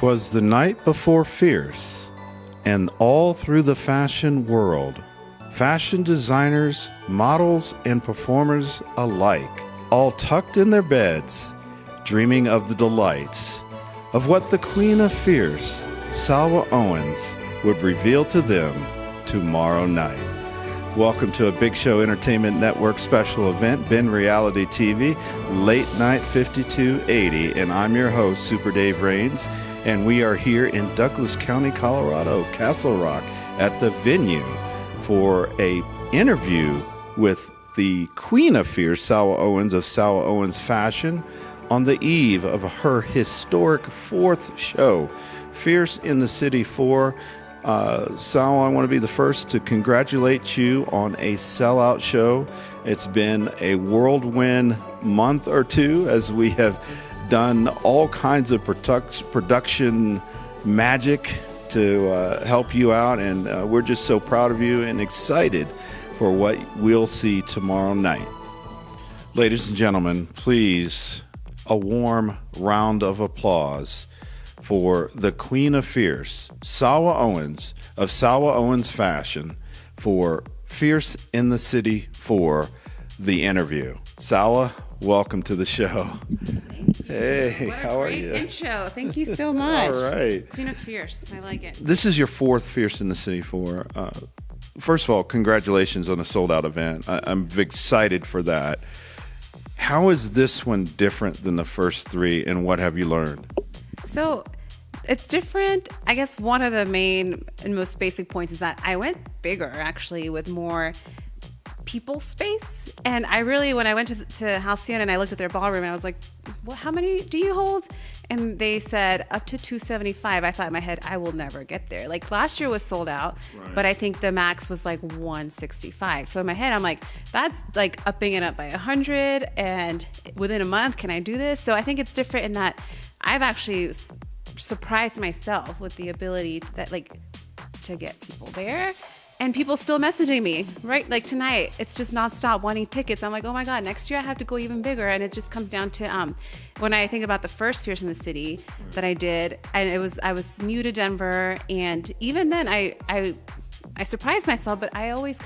'Twas the night before Fierce, and all through the fashion world, fashion designers, models, and performers alike, all tucked in their beds, dreaming of the delights of what the Queen of Fierce, Salwa Owens, would reveal to them tomorrow night. Welcome to a Big Show Entertainment Network special event, Ben Reality TV, Late Night 5280, and I'm your host, Super Dave Raines, and we are here in Douglas County, Colorado, Castle Rock, at the venue for a interview with the Queen of Fierce, Salwa Owens of Salwa Owens Fashion, on the eve of her historic fourth show, Fierce in the City 4. Salwa, I want to be the first to congratulate you on a sellout show. It's been a whirlwind month or two as we have done all kinds of production magic to help you out, and we're just so proud of you and excited for what we'll see tomorrow night. Ladies and gentlemen, please, a warm round of applause for the Queen of Fierce, Salwa Owens of Salwa Owens Fashion, for Fierce in the City 4, the interview. Salwa, welcome to the show. Hey, how are you? Great intro. Thank you so much. All right. Queen of Fierce. I like it. This is your fourth Fierce in the City 4. First of all, congratulations on a sold-out event. I'm excited for that. How is this one different than the first three, and what have you learned? So it's different. I guess one of the main and most basic points is that I went bigger, actually, with more people space. And I really, when I went to Halcyon and I looked at their ballroom, I was like, well, how many do you hold? And they said up to 275. I thought in my head, I will never get there. Like last year was sold out, right, but I think the max was like 165. So in my head, I'm like, that's like upping it up by 100. And within a month, can I do this? So I think it's different in that I've actually surprised myself with the ability to get people there. And people still messaging me, right? Like tonight, it's just nonstop wanting tickets. I'm like, oh my God, next year I have to go even bigger. And it just comes down to when I think about the first Fierce in the City that I did, and I was new to Denver, and even then I surprised myself. But I always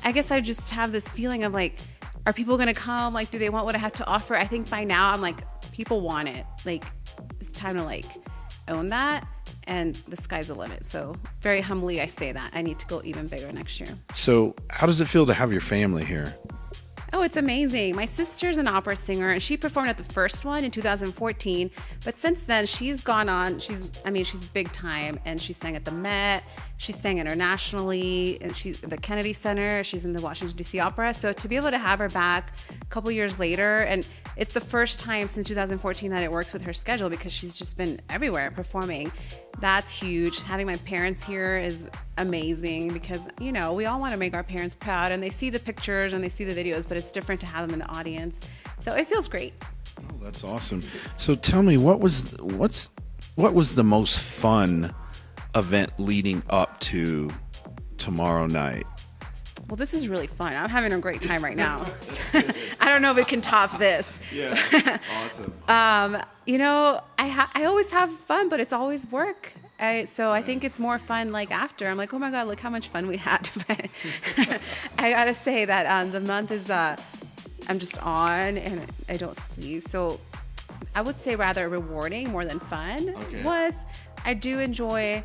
I guess I just have this feeling of like, are people gonna come? Like, do they want what I have to offer? I think by now I'm like, people want it. Like, it's time to like own that. And the sky's the limit. So very humbly, I say that. I need to go even bigger next year. So how does it feel to have your family here? Oh, it's amazing. My sister's an opera singer, and she performed at the first one in 2014. But since then, she's gone on. She's big time, and she sang at the Met. She sang internationally, and she's at the Kennedy Center. She's in the Washington, D.C. Opera. So to be able to have her back a couple years later, and it's the first time since 2014 that it works with her schedule because she's just been everywhere performing. That's huge. Having my parents here is amazing because, you know, we all want to make our parents proud, and they see the pictures and they see the videos, but it's different to have them in the audience. So it feels great. Oh, that's awesome. So tell me, what was the most fun event leading up to tomorrow night? Well, this is really fun. I'm having a great time right now. I don't know if it can top this. Yeah, awesome. You know, I always have fun, but it's always work. So I think it's more fun like after. I'm like, oh my God, look how much fun we had. But I gotta say that the month is, I'm just on and I don't sleep. So I would say rather rewarding more than fun. Okay. I do enjoy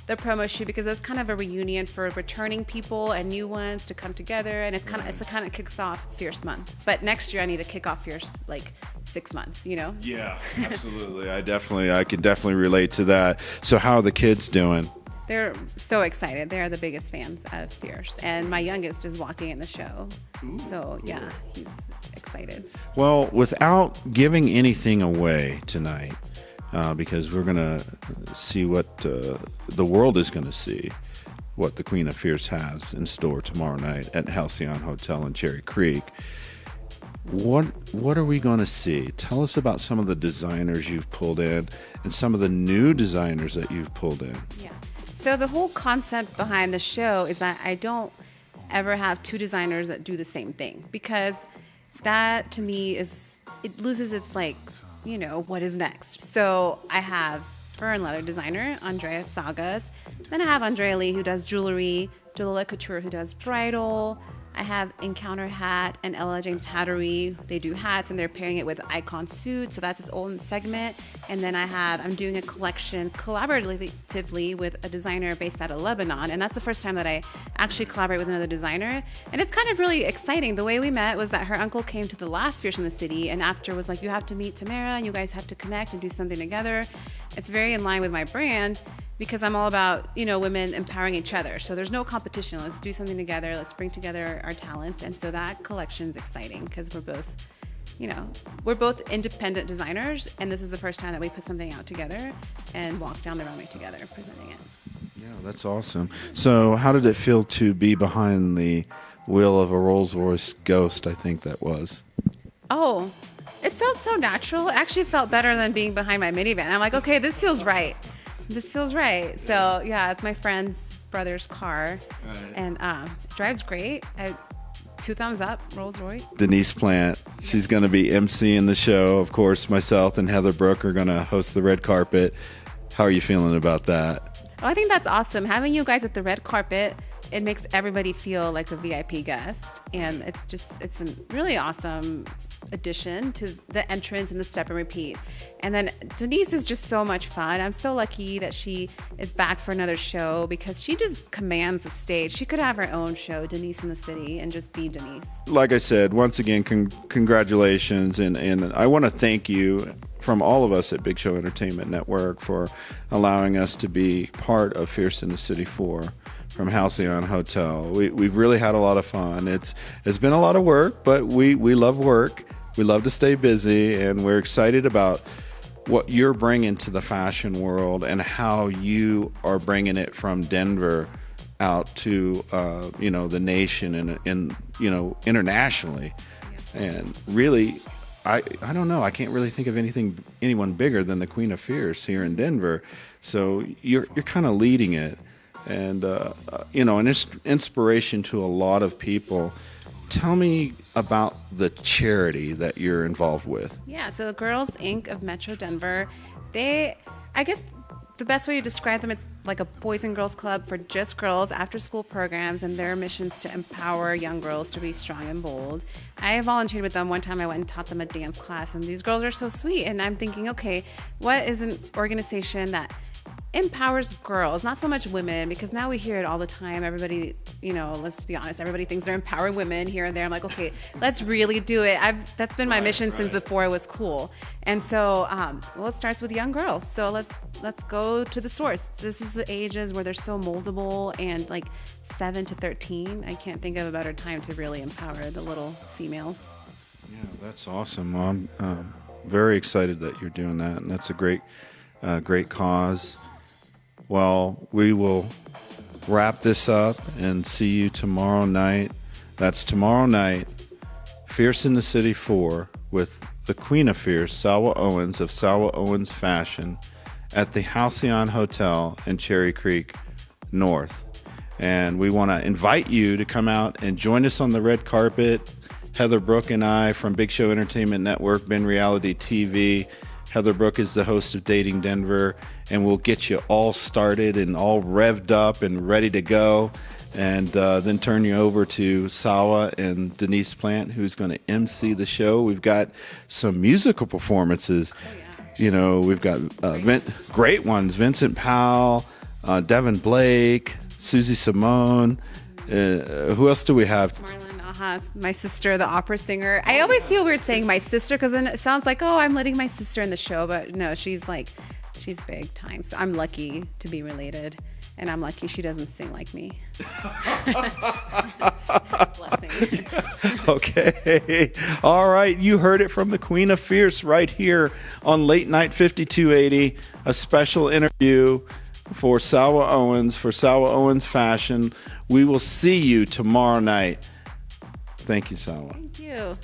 the promo shoot because it's kind of a reunion for returning people and new ones to come together, and it's kind of kicks off Fierce month. But next year I need to kick off Fierce like 6 months, you know? Yeah, absolutely. I can definitely relate to that. So how are the kids doing? They're so excited. They're the biggest fans of Fierce, and my youngest is walking in the show. Ooh, so yeah, he's excited. Well, without giving anything away tonight, because we're going to see what the world is going to see, what the Queen of Fierce has in store tomorrow night at Halcyon Hotel in Cherry Creek. What are we going to see? Tell us about some of the designers you've pulled in and some of the new designers that you've pulled in. Yeah. So the whole concept behind the show is that I don't ever have two designers that do the same thing, because that to me it loses its like, you know, what is next. So I have fur and leather designer, Andrea Sagas. Then I have Andrea Lee, who does jewelry, Jalila Couture, who does bridal. I have Encounter Hat and Ella James Hattery. They do hats, and they're pairing it with Icon Suit, so that's its own segment. And then I'm doing a collection collaboratively with a designer based out of Lebanon, and that's the first time that I actually collaborate with another designer. And it's kind of really exciting. The way we met was that her uncle came to the last Fierce in the City, and after was like, you have to meet Tamara, and you guys have to connect and do something together. It's very in line with my brand, because I'm all about, women empowering each other. So there's no competition. Let's do something together. Let's bring together our talents. And so that collection's exciting because we're both independent designers, and this is the first time that we put something out together and walk down the runway together presenting it. Yeah, that's awesome. So how did it feel to be behind the wheel of a Rolls-Royce Ghost, I think that was? Oh, it felt so natural. It actually felt better than being behind my minivan. I'm like, okay, this feels right. So yeah, it's my friend's brother's car, and it drives great. 2 thumbs up, Rolls Royce. Denise Plant, she's going to be emceeing the show. Of course, myself and Heather Brooke are going to host the red carpet. How are you feeling about that? Oh, I think that's awesome. Having you guys at the red carpet, it makes everybody feel like a VIP guest, and it's a really awesome addition to the entrance and the step and repeat. And then Denise is just so much fun. I'm so lucky that she is back for another show because she just commands the stage. She could have her own show, Denise in the City, and just be Denise. Like I said, once again, congratulations, and I want to thank you from all of us at Big Show Entertainment Network for allowing us to be part of Fierce in the City 4 from Halcyon Hotel. We've really had a lot of fun. It's been a lot of work, but we love work. We love to stay busy, and we're excited about what you're bringing to the fashion world and how you are bringing it from Denver out to the nation and internationally. Yeah. And really, I don't know. I can't really think of anyone bigger than the Queen of Fierce here in Denver. So you're kind of leading it, and an inspiration to a lot of people. Tell me about the charity that you're involved with. Yeah, so Girls Inc. of Metro Denver, I guess the best way to describe them, it's like a boys and girls club for just girls, after school programs, and their mission is to empower young girls to be strong and bold. I volunteered with them. One time I went and taught them a dance class, and these girls are so sweet. And I'm thinking, okay, what is an organization that empowers girls, not so much women, because now we hear it all the time. Everybody, let's be honest, everybody thinks they're empowering women here and there. I'm like, okay, let's really do it. That's been my mission since before it was cool. And so, it starts with young girls. So let's go to the source. This is the ages where they're so moldable, and like 7 to 13. I can't think of a better time to really empower the little females. Yeah, that's awesome. I'm very excited that you're doing that, and that's a great cause. Well, we will wrap this up and see you tomorrow night. That's tomorrow night, Fierce in the City 4 with the Queen of Fierce, Salwa Owens of Salwa Owens Fashion at the Halcyon Hotel in Cherry Creek North. And we want to invite you to come out and join us on the red carpet. Heather Brooke and I from Big Show Entertainment Network, Ben Reality TV. Heather Brooke is the host of Dating Denver, and we'll get you all started and all revved up and ready to go, and then turn you over to Salwa and Denise Plant, who's going to MC the show. We've got some musical performances. Oh, yeah. We've got great ones. Vincent Powell, Devin Blake, Susie Simone. Who else do we have? My sister, the opera singer. I always feel weird saying my sister because then it sounds like, oh, I'm letting my sister in the show. But no, she's big time. So I'm lucky to be related. And I'm lucky she doesn't sing like me. Blessing. Okay. All right. You heard it from the Queen of Fierce right here on Late Night 5280. A special interview for Salwa Owens, for Salwa Owens Fashion. We will see you tomorrow night. Thank you, Salwa. Thank you.